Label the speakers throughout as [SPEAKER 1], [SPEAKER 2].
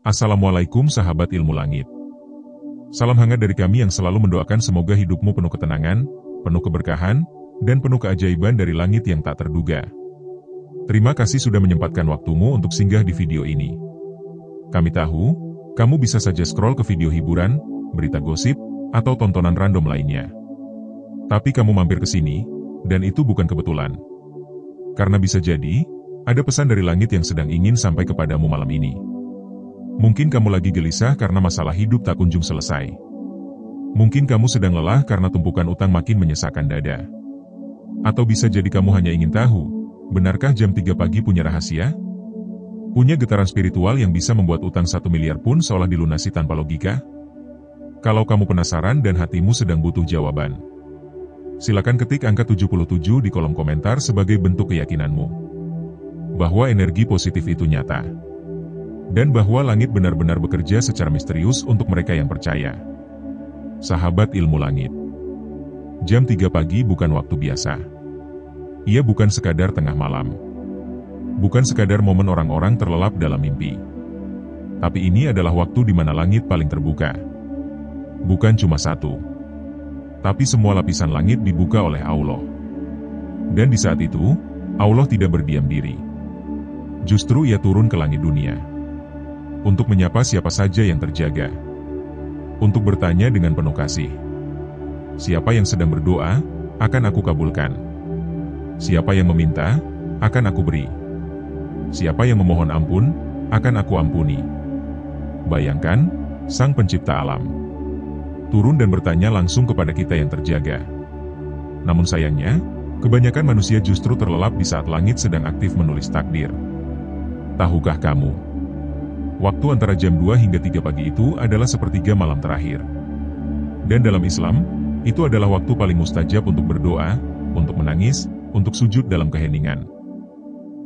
[SPEAKER 1] Assalamualaikum sahabat ilmu langit. Salam hangat dari kami yang selalu mendoakan semoga hidupmu penuh ketenangan, penuh keberkahan, dan penuh keajaiban dari langit yang tak terduga. Terima kasih sudah menyempatkan waktumu untuk singgah di video ini. Kami tahu, kamu bisa saja scroll ke video hiburan, berita gosip, atau tontonan random lainnya. Tapi kamu mampir ke sini, dan itu bukan kebetulan. Karena bisa jadi, ada pesan dari langit yang sedang ingin sampai kepadamu malam ini. Mungkin kamu lagi gelisah karena masalah hidup tak kunjung selesai. Mungkin kamu sedang lelah karena tumpukan utang makin menyesakkan dada. Atau bisa jadi kamu hanya ingin tahu, benarkah jam 3 pagi punya rahasia? Punya getaran spiritual yang bisa membuat utang 1 miliar pun seolah dilunasi tanpa logika? Kalau kamu penasaran dan hatimu sedang butuh jawaban, silakan ketik angka 77 di kolom komentar sebagai bentuk keyakinanmu bahwa energi positif itu nyata. Dan bahwa langit benar-benar bekerja secara misterius untuk mereka yang percaya. Sahabat ilmu langit, jam 3 pagi bukan waktu biasa. Ia bukan sekadar tengah malam. Bukan sekadar momen orang-orang terlelap dalam mimpi. Tapi ini adalah waktu di mana langit paling terbuka. Bukan cuma satu. Tapi semua lapisan langit dibuka oleh Allah. Dan di saat itu, Allah tidak berdiam diri. Justru ia turun ke langit dunia. Untuk menyapa siapa saja yang terjaga. Untuk bertanya dengan penuh kasih. Siapa yang sedang berdoa, akan aku kabulkan. Siapa yang meminta, akan aku beri. Siapa yang memohon ampun, akan aku ampuni. Bayangkan, Sang Pencipta alam turun dan bertanya langsung kepada kita yang terjaga. Namun sayangnya, kebanyakan manusia justru terlelap di saat langit sedang aktif menulis takdir. Tahukah kamu? Waktu antara jam 2 hingga 3 pagi itu adalah sepertiga malam terakhir. Dan dalam Islam, itu adalah waktu paling mustajab untuk berdoa, untuk menangis, untuk sujud dalam keheningan.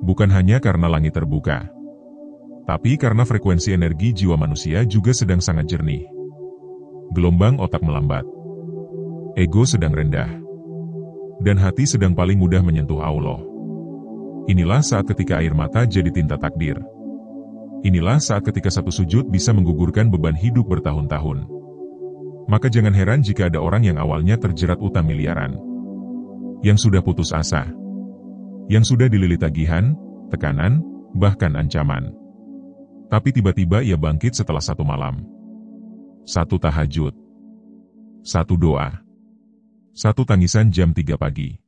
[SPEAKER 1] Bukan hanya karena langit terbuka, tapi karena frekuensi energi jiwa manusia juga sedang sangat jernih. Gelombang otak melambat. Ego sedang rendah. Dan hati sedang paling mudah menyentuh Allah. Inilah saat ketika air mata jadi tinta takdir. Inilah saat ketika satu sujud bisa menggugurkan beban hidup bertahun-tahun. Maka jangan heran jika ada orang yang awalnya terjerat utang miliaran, yang sudah putus asa, yang sudah dililit tagihan, tekanan, bahkan ancaman. Tapi tiba-tiba ia bangkit setelah satu malam. Satu tahajud. Satu doa. Satu tangisan jam 3 pagi.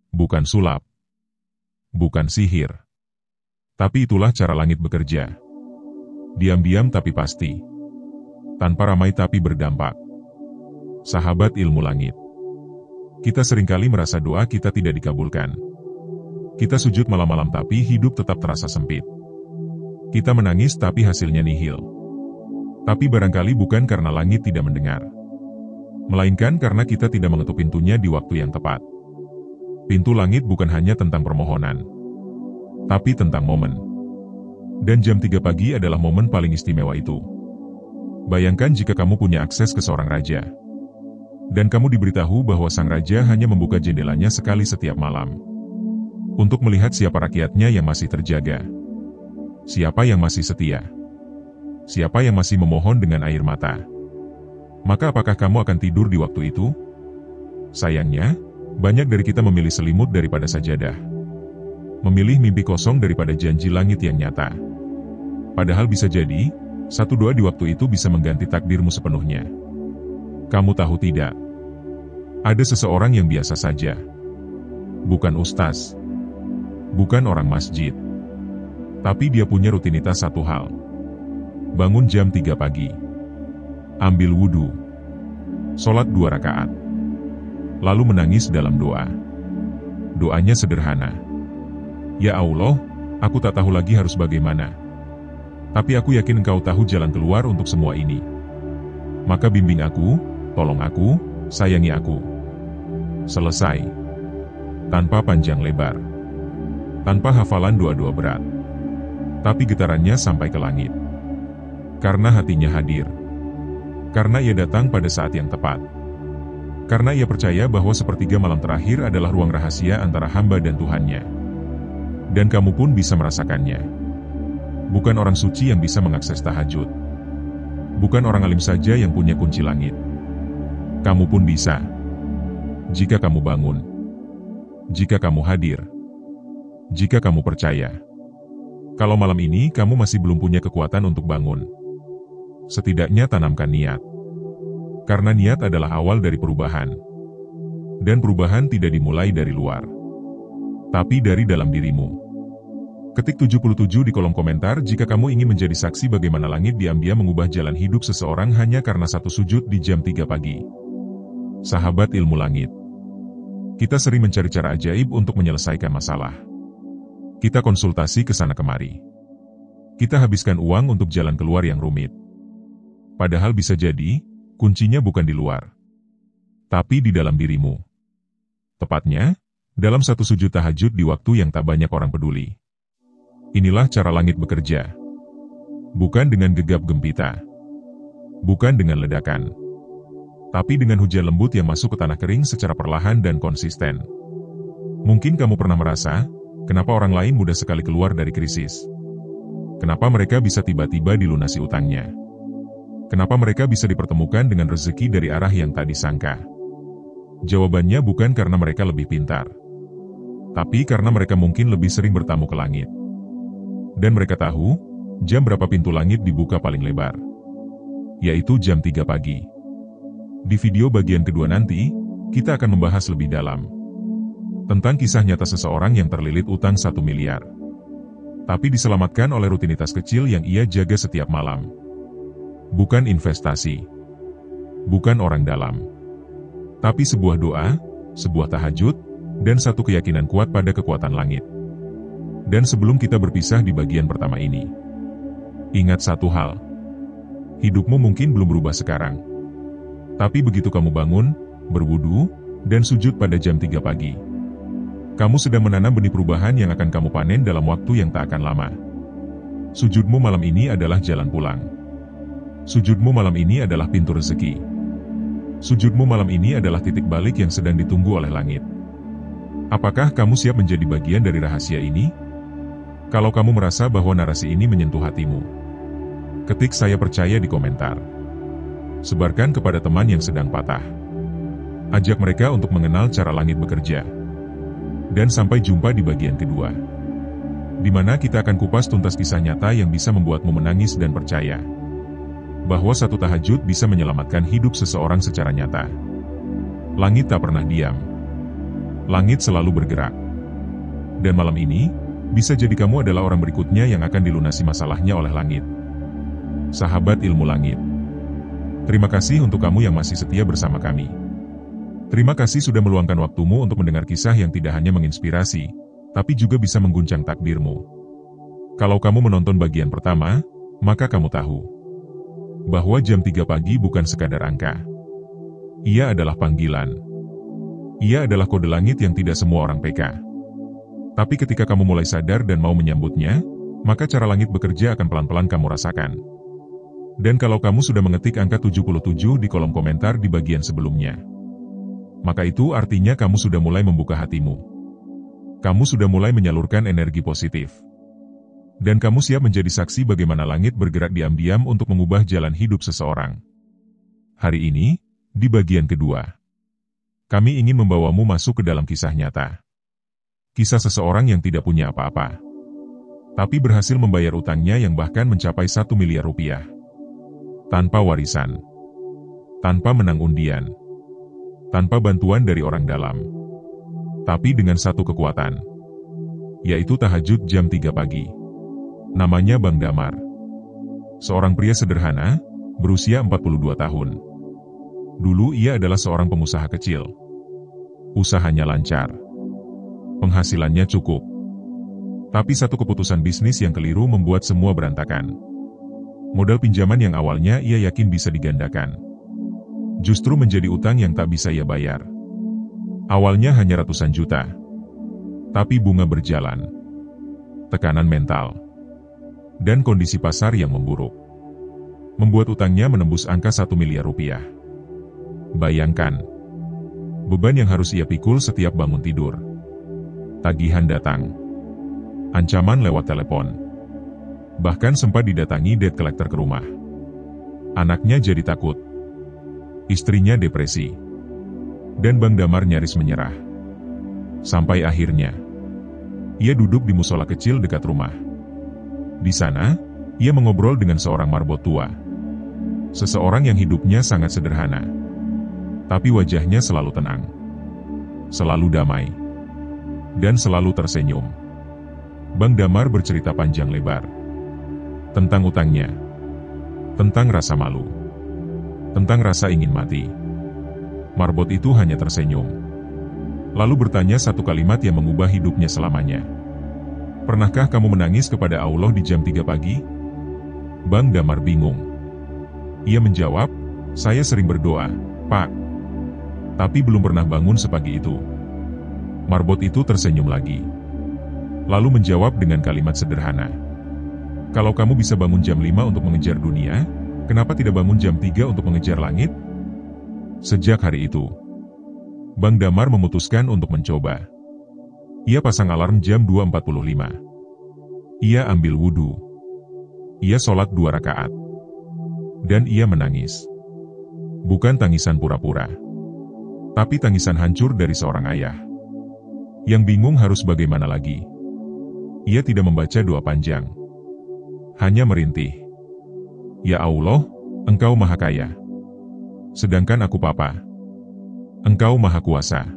[SPEAKER 1] Bukan sulap. Bukan sihir. Tapi itulah cara langit bekerja. Diam-diam tapi pasti. Tanpa ramai tapi berdampak. Sahabat ilmu langit. Kita seringkali merasa doa kita tidak dikabulkan. Kita sujud malam-malam tapi hidup tetap terasa sempit. Kita menangis tapi hasilnya nihil. Tapi barangkali bukan karena langit tidak mendengar. Melainkan karena kita tidak mengetuk pintunya di waktu yang tepat. Pintu langit bukan hanya tentang permohonan, tapi tentang momen. Dan jam 3 pagi adalah momen paling istimewa itu. Bayangkan jika kamu punya akses ke seorang raja. Dan kamu diberitahu bahwa sang raja hanya membuka jendelanya sekali setiap malam. Untuk melihat siapa rakyatnya yang masih terjaga. Siapa yang masih setia. Siapa yang masih memohon dengan air mata. Maka apakah kamu akan tidur di waktu itu? Sayangnya, banyak dari kita memilih selimut daripada sajadah. Memilih mimpi kosong daripada janji langit yang nyata. Padahal bisa jadi, satu doa di waktu itu bisa mengganti takdirmu sepenuhnya. Kamu tahu tidak? Ada seseorang yang biasa saja. Bukan ustaz. Bukan orang masjid. Tapi dia punya rutinitas satu hal. Bangun jam 3 pagi. Ambil wudhu. Sholat 2 rakaat. Lalu menangis dalam doa. Doanya sederhana. Ya Allah, aku tak tahu lagi harus bagaimana. Tapi aku yakin Engkau tahu jalan keluar untuk semua ini. Maka bimbing aku, tolong aku, sayangi aku. Selesai. Tanpa panjang lebar. Tanpa hafalan doa-doa berat. Tapi getarannya sampai ke langit. Karena hatinya hadir. Karena ia datang pada saat yang tepat. Karena ia percaya bahwa sepertiga malam terakhir adalah ruang rahasia antara hamba dan Tuhannya. Dan kamu pun bisa merasakannya. Bukan orang suci yang bisa mengakses tahajud. Bukan orang alim saja yang punya kunci langit. Kamu pun bisa. Jika kamu bangun. Jika kamu hadir. Jika kamu percaya. Kalau malam ini kamu masih belum punya kekuatan untuk bangun, setidaknya tanamkan niat. Karena niat adalah awal dari perubahan. Dan perubahan tidak dimulai dari luar, tapi dari dalam dirimu. Ketik 77 di kolom komentar jika kamu ingin menjadi saksi bagaimana langit diam-diam mengubah jalan hidup seseorang hanya karena satu sujud di jam 3 pagi. Sahabat ilmu langit. Kita sering mencari cara ajaib untuk menyelesaikan masalah. Kita konsultasi ke sana kemari. Kita habiskan uang untuk jalan keluar yang rumit. Padahal bisa jadi, kuncinya bukan di luar, tapi di dalam dirimu. Tepatnya, dalam satu sujud tahajud di waktu yang tak banyak orang peduli. Inilah cara langit bekerja. Bukan dengan gegap gempita. Bukan dengan ledakan. Tapi dengan hujan lembut yang masuk ke tanah kering secara perlahan dan konsisten. Mungkin kamu pernah merasa, kenapa orang lain mudah sekali keluar dari krisis? Kenapa mereka bisa tiba-tiba dilunasi utangnya? Kenapa mereka bisa dipertemukan dengan rezeki dari arah yang tak disangka? Jawabannya bukan karena mereka lebih pintar. Tapi karena mereka mungkin lebih sering bertamu ke langit. Dan mereka tahu, jam berapa pintu langit dibuka paling lebar. Yaitu jam 3 pagi. Di video bagian kedua nanti, kita akan membahas lebih dalam tentang kisah nyata seseorang yang terlilit utang 1 miliar. Tapi diselamatkan oleh rutinitas kecil yang ia jaga setiap malam. Bukan investasi. Bukan orang dalam. Tapi sebuah doa, sebuah tahajud, dan satu keyakinan kuat pada kekuatan langit. Dan sebelum kita berpisah di bagian pertama ini, ingat satu hal. Hidupmu mungkin belum berubah sekarang. Tapi begitu kamu bangun, berwudu, dan sujud pada jam 3 pagi, kamu sedang menanam benih perubahan yang akan kamu panen dalam waktu yang tak akan lama. Sujudmu malam ini adalah jalan pulang. Sujudmu malam ini adalah pintu rezeki. Sujudmu malam ini adalah titik balik yang sedang ditunggu oleh langit. Apakah kamu siap menjadi bagian dari rahasia ini? Kalau kamu merasa bahwa narasi ini menyentuh hatimu, ketik "saya percaya" di komentar. Sebarkan kepada teman yang sedang patah. Ajak mereka untuk mengenal cara langit bekerja. Dan sampai jumpa di bagian kedua, di mana kita akan kupas tuntas kisah nyata yang bisa membuatmu menangis dan percaya bahwa satu tahajud bisa menyelamatkan hidup seseorang secara nyata. Langit tak pernah diam. Langit selalu bergerak. Dan malam ini, bisa jadi kamu adalah orang berikutnya yang akan dilunasi masalahnya oleh langit. Sahabat ilmu langit. Terima kasih untuk kamu yang masih setia bersama kami. Terima kasih sudah meluangkan waktumu untuk mendengar kisah yang tidak hanya menginspirasi, tapi juga bisa mengguncang takdirmu. Kalau kamu menonton bagian pertama, maka kamu tahu bahwa jam 3 pagi bukan sekadar angka. Ia adalah panggilan. Ia adalah kode langit yang tidak semua orang peka. Tapi ketika kamu mulai sadar dan mau menyambutnya, maka cara langit bekerja akan pelan-pelan kamu rasakan. Dan kalau kamu sudah mengetik angka 77 di kolom komentar di bagian sebelumnya, maka itu artinya kamu sudah mulai membuka hatimu. Kamu sudah mulai menyalurkan energi positif. Dan kamu siap menjadi saksi bagaimana langit bergerak diam-diam untuk mengubah jalan hidup seseorang. Hari ini, di bagian kedua, kami ingin membawamu masuk ke dalam kisah nyata. Kisah seseorang yang tidak punya apa-apa, tapi berhasil membayar utangnya yang bahkan mencapai 1 miliar rupiah. Tanpa warisan, tanpa menang undian, tanpa bantuan dari orang dalam, tapi dengan satu kekuatan, yaitu tahajud jam 3 pagi. Namanya Bang Damar. Seorang pria sederhana, berusia 42 tahun. Dulu ia adalah seorang pengusaha kecil. Usahanya lancar. Penghasilannya cukup. Tapi satu keputusan bisnis yang keliru membuat semua berantakan. Modal pinjaman yang awalnya ia yakin bisa digandakan, justru menjadi utang yang tak bisa ia bayar. Awalnya hanya ratusan juta. Tapi bunga berjalan. Tekanan mental. Dan kondisi pasar yang memburuk membuat utangnya menembus angka 1 miliar rupiah. Bayangkan, beban yang harus ia pikul setiap bangun tidur. Tagihan datang. Ancaman lewat telepon. Bahkan sempat didatangi debt collector ke rumah. Anaknya jadi takut. Istrinya depresi. Dan Bang Damar nyaris menyerah. Sampai akhirnya, ia duduk di musola kecil dekat rumah. Di sana, ia mengobrol dengan seorang marbot tua. Seseorang yang hidupnya sangat sederhana. Tapi wajahnya selalu tenang. Selalu damai. Dan selalu tersenyum. Bang Damar bercerita panjang lebar. Tentang utangnya. Tentang rasa malu. Tentang rasa ingin mati. Marbot itu hanya tersenyum. Lalu bertanya satu kalimat yang mengubah hidupnya selamanya. Pernahkah kamu menangis kepada Allah di jam 3 pagi? Bang Damar bingung. Ia menjawab, saya sering berdoa, Pak. Tapi belum pernah bangun sepagi itu. Marbot itu tersenyum lagi. Lalu menjawab dengan kalimat sederhana. Kalau kamu bisa bangun jam 5 untuk mengejar dunia, kenapa tidak bangun jam 3 untuk mengejar langit? Sejak hari itu, Bang Damar memutuskan untuk mencoba. Ia pasang alarm jam 2.45. Ia ambil wudhu. Ia sholat 2 rakaat. Dan ia menangis. Bukan tangisan pura-pura. Tapi tangisan hancur dari seorang ayah. Yang bingung harus bagaimana lagi. Ia tidak membaca doa panjang. Hanya merintih. Ya Allah, Engkau Maha Kaya. Sedangkan aku papa. Engkau Maha Kuasa.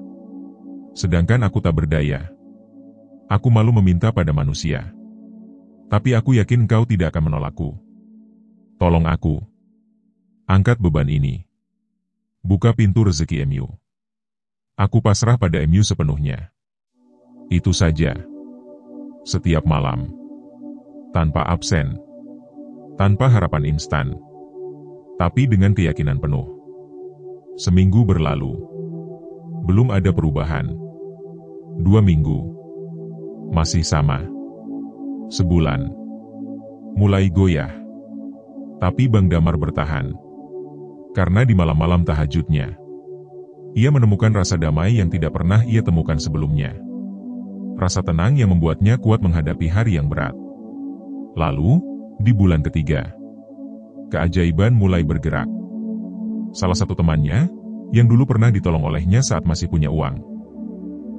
[SPEAKER 1] Sedangkan aku tak berdaya. Aku malu meminta pada manusia. Tapi aku yakin Engkau tidak akan menolakku. Tolong aku. Angkat beban ini. Buka pintu rezeki MU. Aku pasrah pada MU sepenuhnya. Itu saja. Setiap malam. Tanpa absen. Tanpa harapan instan. Tapi dengan keyakinan penuh. Seminggu berlalu. Belum ada perubahan. 2 minggu. Masih sama. Sebulan. Mulai goyah. Tapi Bang Damar bertahan. Karena di malam-malam tahajudnya, ia menemukan rasa damai yang tidak pernah ia temukan sebelumnya. Rasa tenang yang membuatnya kuat menghadapi hari yang berat. Lalu, di bulan ketiga, keajaiban mulai bergerak. Salah satu temannya, yang dulu pernah ditolong olehnya saat masih punya uang,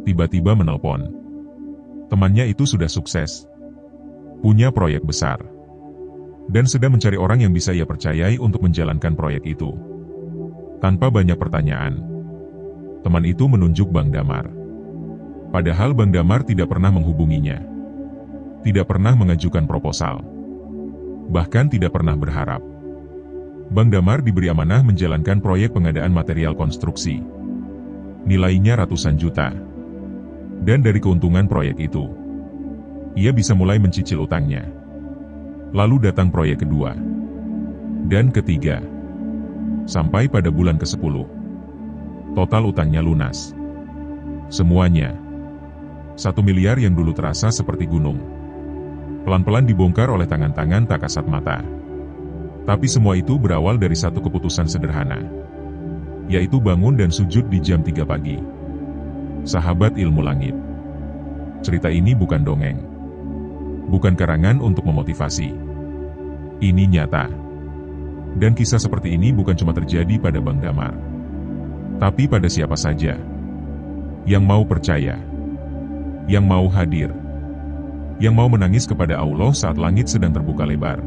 [SPEAKER 1] tiba-tiba menelpon. Temannya itu sudah sukses, punya proyek besar, dan sedang mencari orang yang bisa ia percayai untuk menjalankan proyek itu. Tanpa banyak pertanyaan, teman itu menunjuk Bang Damar. Padahal Bang Damar tidak pernah menghubunginya. Tidak pernah mengajukan proposal. Bahkan tidak pernah berharap. Bang Damar diberi amanah menjalankan proyek pengadaan material konstruksi. Nilainya ratusan juta. Dan dari keuntungan proyek itu, ia bisa mulai mencicil utangnya. Lalu datang proyek kedua. Dan ketiga. Sampai pada bulan ke-10. Total utangnya lunas. Semuanya. 1 miliar yang dulu terasa seperti gunung. Pelan-pelan dibongkar oleh tangan-tangan tak kasat mata. Tapi semua itu berawal dari satu keputusan sederhana. Yaitu bangun dan sujud di jam 3 pagi. Sahabat ilmu langit. Cerita ini bukan dongeng. Bukan karangan untuk memotivasi. Ini nyata. Dan kisah seperti ini bukan cuma terjadi pada Bang Damar. Tapi pada siapa saja yang mau percaya, yang mau hadir, yang mau menangis kepada Allah saat langit sedang terbuka lebar.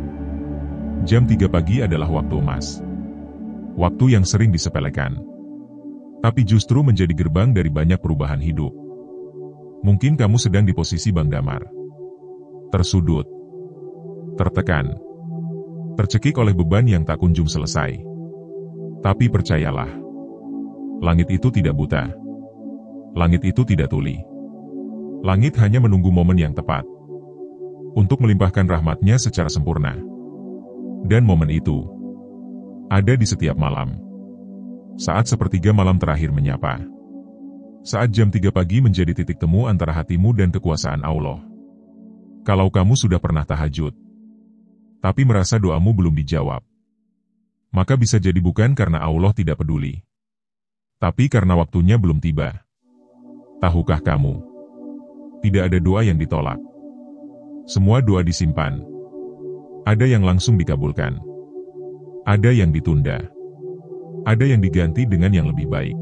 [SPEAKER 1] Jam 3 pagi adalah waktu emas. Waktu yang sering disepelekan. Tapi justru menjadi gerbang dari banyak perubahan hidup. Mungkin kamu sedang di posisi Bang Damar. Tersudut. Tertekan. Tercekik oleh beban yang tak kunjung selesai. Tapi percayalah. Langit itu tidak buta. Langit itu tidak tuli. Langit hanya menunggu momen yang tepat untuk melimpahkan rahmatnya secara sempurna. Dan momen itu ada di setiap malam. Saat sepertiga malam terakhir menyapa. Saat jam 3 pagi menjadi titik temu antara hatimu dan kekuasaan Allah. Kalau kamu sudah pernah tahajud, tapi merasa doamu belum dijawab, maka bisa jadi bukan karena Allah tidak peduli, tapi karena waktunya belum tiba. Tahukah kamu? Tidak ada doa yang ditolak. Semua doa disimpan. Ada yang langsung dikabulkan. Ada yang ditunda. Ada yang diganti dengan yang lebih baik.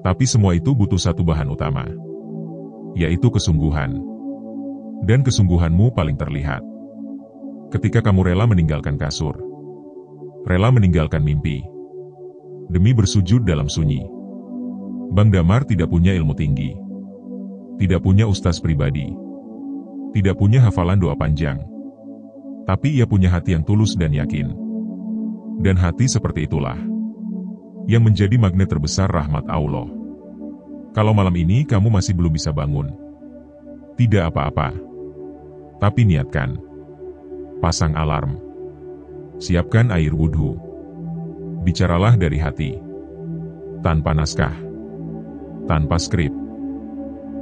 [SPEAKER 1] Tapi semua itu butuh satu bahan utama, yaitu kesungguhan. Dan kesungguhanmu paling terlihat ketika kamu rela meninggalkan kasur, rela meninggalkan mimpi, demi bersujud dalam sunyi. Bang Damar tidak punya ilmu tinggi, tidak punya ustaz pribadi, tidak punya hafalan doa panjang, tapi ia punya hati yang tulus dan yakin. Dan hati seperti itulah yang menjadi magnet terbesar rahmat Allah. Kalau malam ini kamu masih belum bisa bangun, tidak apa-apa. Tapi niatkan. Pasang alarm. Siapkan air wudhu. Bicaralah dari hati. Tanpa naskah. Tanpa skrip.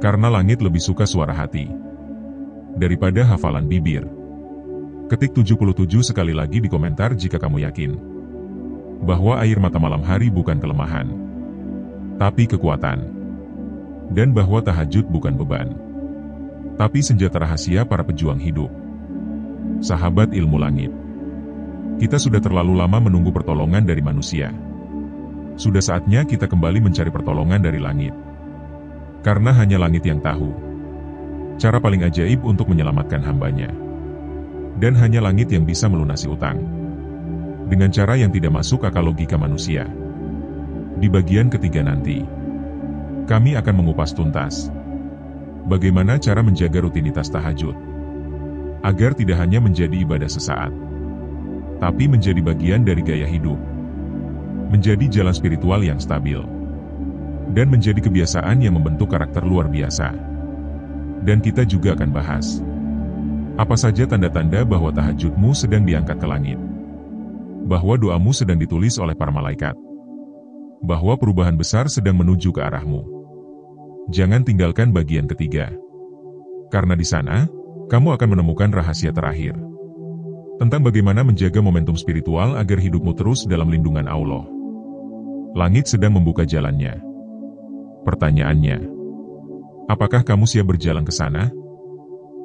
[SPEAKER 1] Karena langit lebih suka suara hati daripada hafalan bibir. Ketik 77 sekali lagi di komentar jika kamu yakin bahwa air mata malam hari bukan kelemahan, tapi kekuatan. Dan bahwa tahajud bukan beban, tapi senjata rahasia para pejuang hidup. Sahabat ilmu langit, kita sudah terlalu lama menunggu pertolongan dari manusia. Sudah saatnya kita kembali mencari pertolongan dari langit. Karena hanya langit yang tahu cara paling ajaib untuk menyelamatkan hambanya. Dan hanya langit yang bisa melunasi utang dengan cara yang tidak masuk akal logika manusia. Di bagian ketiga nanti, kami akan mengupas tuntas bagaimana cara menjaga rutinitas tahajud agar tidak hanya menjadi ibadah sesaat, tapi menjadi bagian dari gaya hidup, menjadi jalan spiritual yang stabil, dan menjadi kebiasaan yang membentuk karakter luar biasa. Dan kita juga akan bahas apa saja tanda-tanda bahwa tahajudmu sedang diangkat ke langit, bahwa doamu sedang ditulis oleh para malaikat, bahwa perubahan besar sedang menuju ke arahmu. Jangan tinggalkan bagian ketiga, karena di sana kamu akan menemukan rahasia terakhir tentang bagaimana menjaga momentum spiritual agar hidupmu terus dalam lindungan Allah. Langit sedang membuka jalannya. Pertanyaannya, apakah kamu siap berjalan ke sana?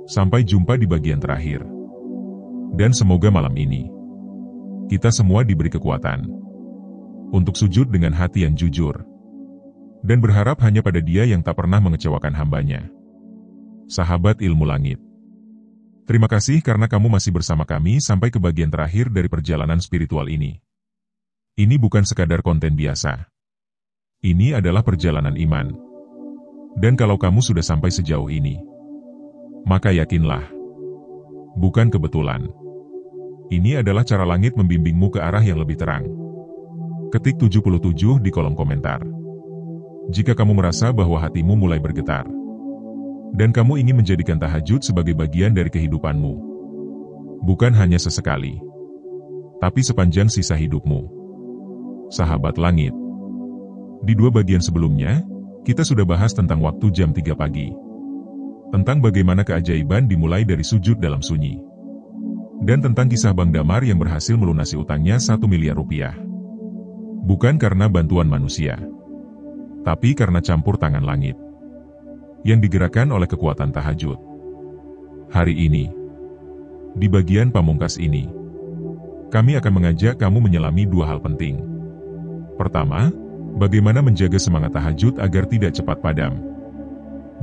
[SPEAKER 1] Sampai jumpa di bagian terakhir. Dan semoga malam ini kita semua diberi kekuatan untuk sujud dengan hati yang jujur dan berharap hanya pada Dia yang tak pernah mengecewakan hambanya. Sahabat ilmu langit, terima kasih karena kamu masih bersama kami sampai ke bagian terakhir dari perjalanan spiritual ini. Ini bukan sekadar konten biasa. Ini adalah perjalanan iman. Dan kalau kamu sudah sampai sejauh ini, maka yakinlah, bukan kebetulan. Ini adalah cara langit membimbingmu ke arah yang lebih terang. Ketik 77 di kolom komentar jika kamu merasa bahwa hatimu mulai bergetar dan kamu ingin menjadikan tahajud sebagai bagian dari kehidupanmu. Bukan hanya sesekali, tapi sepanjang sisa hidupmu. Sahabat langit, di dua bagian sebelumnya, kita sudah bahas tentang waktu jam 3 pagi. Tentang bagaimana keajaiban dimulai dari sujud dalam sunyi. Dan tentang kisah Bang Damar yang berhasil melunasi utangnya 1 miliar rupiah. Bukan karena bantuan manusia, tapi karena campur tangan langit yang digerakkan oleh kekuatan tahajud. Hari ini, di bagian pamungkas ini, kami akan mengajak kamu menyelami dua hal penting. Pertama, bagaimana menjaga semangat tahajud agar tidak cepat padam.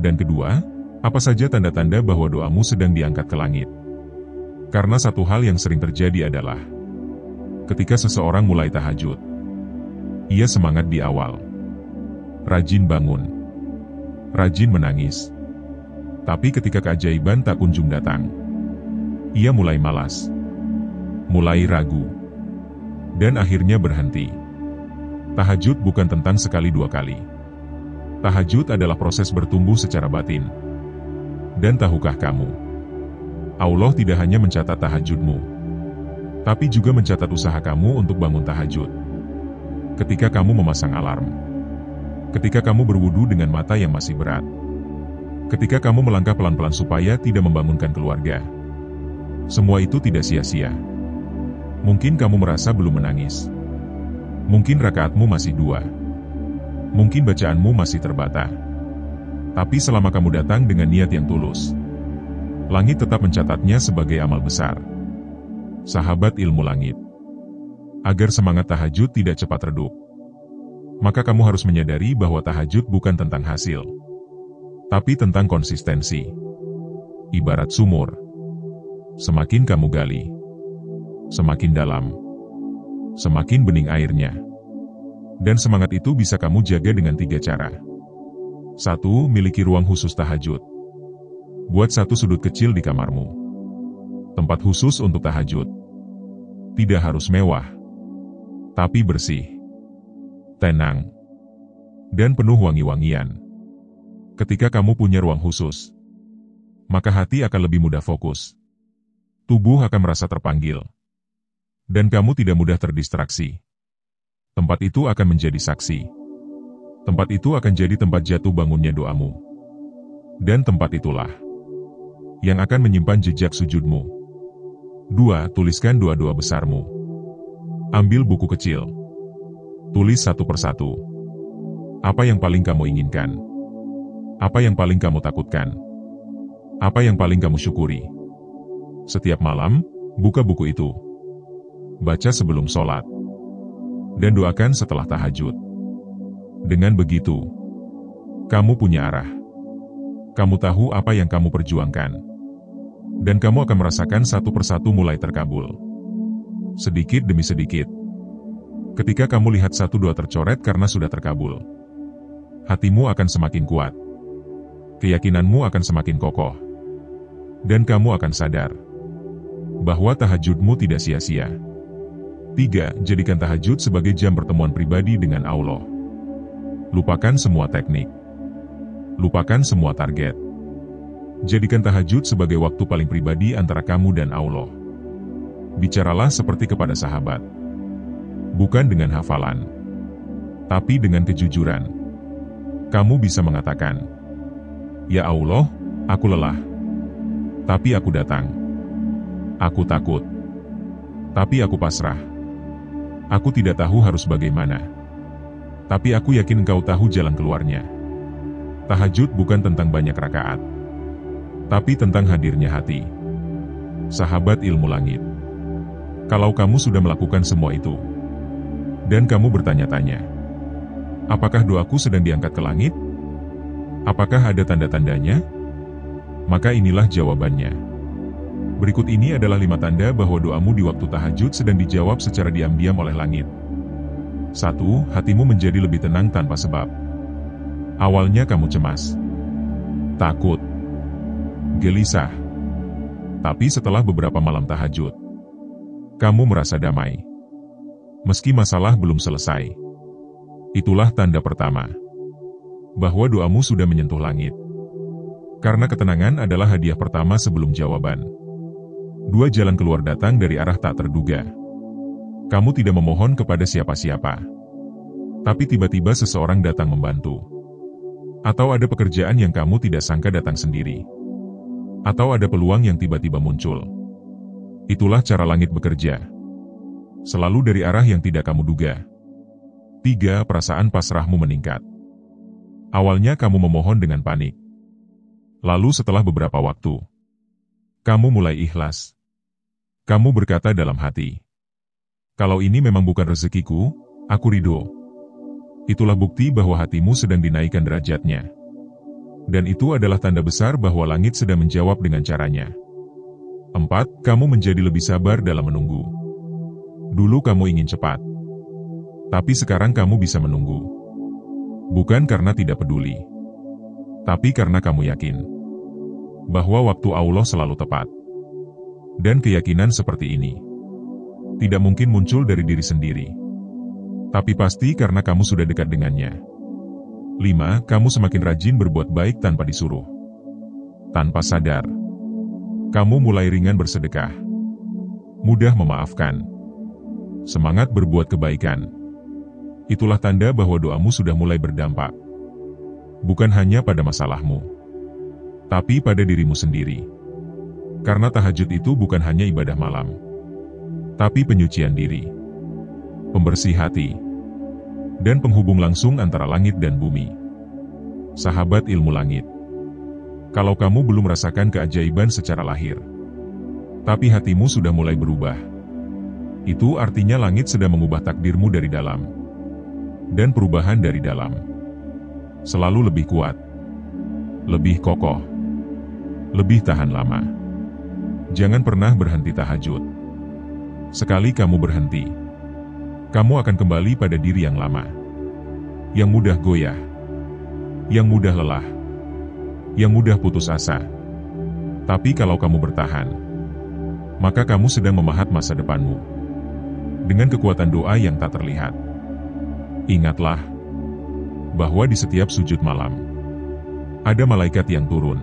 [SPEAKER 1] Dan kedua, apa saja tanda-tanda bahwa doamu sedang diangkat ke langit. Karena satu hal yang sering terjadi adalah ketika seseorang mulai tahajud, ia semangat di awal, rajin bangun, rajin menangis. Tapi ketika keajaiban tak kunjung datang, ia mulai malas, mulai ragu, dan akhirnya berhenti. Tahajud bukan tentang sekali dua kali. Tahajud adalah proses bertumbuh secara batin. Dan tahukah kamu, Allah tidak hanya mencatat tahajudmu, tapi juga mencatat usaha kamu untuk bangun tahajud. Ketika kamu memasang alarm, ketika kamu berwudu dengan mata yang masih berat, ketika kamu melangkah pelan-pelan supaya tidak membangunkan keluarga, semua itu tidak sia-sia. Mungkin kamu merasa belum menangis. Mungkin rakaatmu masih 2. Mungkin bacaanmu masih terbata. Tapi selama kamu datang dengan niat yang tulus, langit tetap mencatatnya sebagai amal besar. Sahabat ilmu langit. Agar semangat tahajud tidak cepat redup, maka kamu harus menyadari bahwa tahajud bukan tentang hasil, tapi tentang konsistensi. Ibarat sumur. Semakin kamu gali, semakin dalam, semakin bening airnya. Dan semangat itu bisa kamu jaga dengan 3 cara. 1. Miliki ruang khusus tahajud. Buat satu sudut kecil di kamarmu. Tempat khusus untuk tahajud. Tidak harus mewah, tapi bersih, tenang, dan penuh wangi-wangian. Ketika kamu punya ruang khusus, maka hati akan lebih mudah fokus. Tubuh akan merasa terpanggil, dan kamu tidak mudah terdistraksi. Tempat itu akan menjadi saksi. Tempat itu akan jadi tempat jatuh bangunnya doamu. Dan tempat itulah yang akan menyimpan jejak sujudmu. 2. Tuliskan doa-doa besarmu. Ambil buku kecil. Tulis satu persatu. Apa yang paling kamu inginkan? Apa yang paling kamu takutkan? Apa yang paling kamu syukuri? Setiap malam, buka buku itu. Baca sebelum sholat. Dan doakan setelah tahajud. Dengan begitu, kamu punya arah. Kamu tahu apa yang kamu perjuangkan. Dan kamu akan merasakan satu persatu mulai terkabul. Sedikit demi sedikit. Ketika kamu lihat satu doa tercoret karena sudah terkabul, hatimu akan semakin kuat. Keyakinanmu akan semakin kokoh. Dan kamu akan sadar bahwa tahajudmu tidak sia-sia. 3. Jadikan tahajud sebagai jam pertemuan pribadi dengan Allah. Lupakan semua teknik. Lupakan semua target. Jadikan tahajud sebagai waktu paling pribadi antara kamu dan Allah. Bicaralah seperti kepada sahabat. Bukan dengan hafalan, tapi dengan kejujuran. Kamu bisa mengatakan, "Ya Allah, aku lelah. Tapi aku datang. Aku takut. Tapi aku pasrah. Aku tidak tahu harus bagaimana. Tapi aku yakin Engkau tahu jalan keluarnya." Tahajud bukan tentang banyak rakaat, tapi tentang hadirnya hati. Sahabat ilmu langit. Kalau kamu sudah melakukan semua itu, dan kamu bertanya-tanya, apakah doaku sedang diangkat ke langit? Apakah ada tanda-tandanya? Maka inilah jawabannya. Berikut ini adalah 5 tanda bahwa doamu di waktu tahajud sedang dijawab secara diam-diam oleh langit. 1. Hatimu menjadi lebih tenang tanpa sebab. Awalnya kamu cemas, takut, gelisah. Tapi setelah beberapa malam tahajud, kamu merasa damai. Meski masalah belum selesai. Itulah tanda pertama bahwa doamu sudah menyentuh langit. Karena ketenangan adalah hadiah pertama sebelum jawaban. 2. Jalan keluar datang dari arah tak terduga. Kamu tidak memohon kepada siapa-siapa. Tapi tiba-tiba seseorang datang membantu. Atau ada pekerjaan yang kamu tidak sangka datang sendiri. Atau ada peluang yang tiba-tiba muncul. Itulah cara langit bekerja. Selalu dari arah yang tidak kamu duga. 3. Perasaan pasrahmu meningkat. Awalnya kamu memohon dengan panik. Lalu setelah beberapa waktu, kamu mulai ikhlas. Kamu berkata dalam hati, "Kalau ini memang bukan rezekiku, aku ridho." Itulah bukti bahwa hatimu sedang dinaikkan derajatnya. Dan itu adalah tanda besar bahwa langit sedang menjawab dengan caranya. 4. Kamu menjadi lebih sabar dalam menunggu. Dulu kamu ingin cepat. Tapi sekarang kamu bisa menunggu. Bukan karena tidak peduli. Tapi karena kamu yakin bahwa waktu Allah selalu tepat. Dan keyakinan seperti ini tidak mungkin muncul dari diri sendiri. Tapi pasti karena kamu sudah dekat dengannya. 5. Kamu semakin rajin berbuat baik tanpa disuruh. Tanpa sadar, kamu mulai ringan bersedekah. Mudah memaafkan. Semangat berbuat kebaikan. Itulah tanda bahwa doamu sudah mulai berdampak. Bukan hanya pada masalahmu, tapi pada dirimu sendiri. Karena tahajud itu bukan hanya ibadah malam, tapi penyucian diri, pembersih hati, dan penghubung langsung antara langit dan bumi. Sahabat ilmu langit, kalau kamu belum merasakan keajaiban secara lahir, tapi hatimu sudah mulai berubah, Itu artinya langit sedang mengubah takdirmu dari dalam. Dan perubahan dari dalam selalu lebih kuat, lebih kokoh, lebih tahan lama. Jangan pernah berhenti tahajud. Sekali kamu berhenti, kamu akan kembali pada diri yang lama, yang mudah goyah, yang mudah lelah, yang mudah putus asa. Tapi kalau kamu bertahan, maka kamu sedang memahat masa depanmu dengan kekuatan doa yang tak terlihat. Ingatlah bahwa di setiap sujud malam ada malaikat yang turun,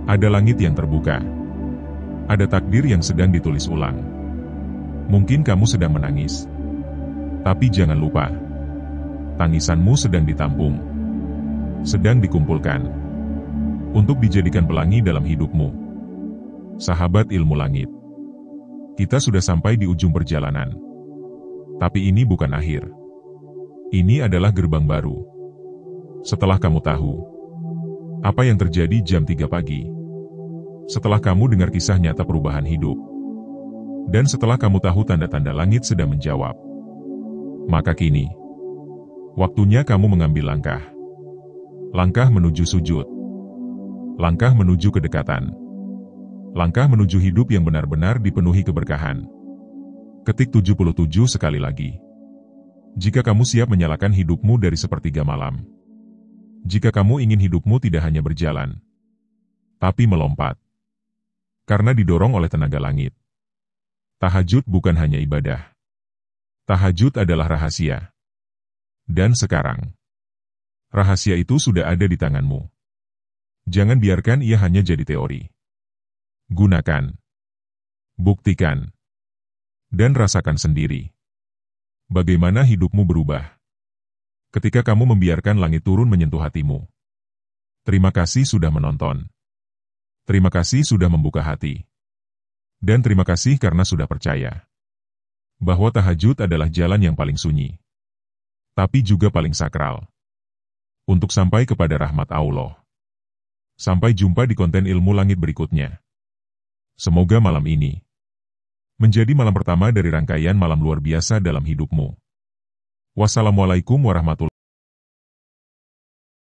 [SPEAKER 1] ada langit yang terbuka, ada takdir yang sedang ditulis ulang. Mungkin kamu sedang menangis, tapi jangan lupa, tangisanmu sedang ditampung, sedang dikumpulkan, untuk dijadikan pelangi dalam hidupmu. Sahabat ilmu langit, kita sudah sampai di ujung perjalanan. Tapi ini bukan akhir. Ini adalah gerbang baru. Setelah kamu tahu apa yang terjadi jam 3 pagi, setelah kamu dengar kisah nyata perubahan hidup, dan setelah kamu tahu tanda-tanda langit sedang menjawab, maka kini, waktunya kamu mengambil langkah. Langkah menuju sujud. Langkah menuju kedekatan. Langkah menuju hidup yang benar-benar dipenuhi keberkahan. Ketik 77 sekali lagi. Jika kamu siap menyalakan hidupmu dari sepertiga malam. Jika kamu ingin hidupmu tidak hanya berjalan, tapi melompat. Karena didorong oleh tenaga langit. Tahajud bukan hanya ibadah. Tahajud adalah rahasia. Dan sekarang, rahasia itu sudah ada di tanganmu. Jangan biarkan ia hanya jadi teori. Gunakan, buktikan, dan rasakan sendiri bagaimana hidupmu berubah ketika kamu membiarkan langit turun menyentuh hatimu. Terima kasih sudah menonton. Terima kasih sudah membuka hati. Dan terima kasih karena sudah percaya bahwa tahajud adalah jalan yang paling sunyi, tapi juga paling sakral untuk sampai kepada rahmat Allah. Sampai jumpa di konten ilmu langit berikutnya. Semoga malam ini menjadi malam pertama dari rangkaian malam luar biasa dalam hidupmu. Wassalamualaikum warahmatullahi wabarakatuh.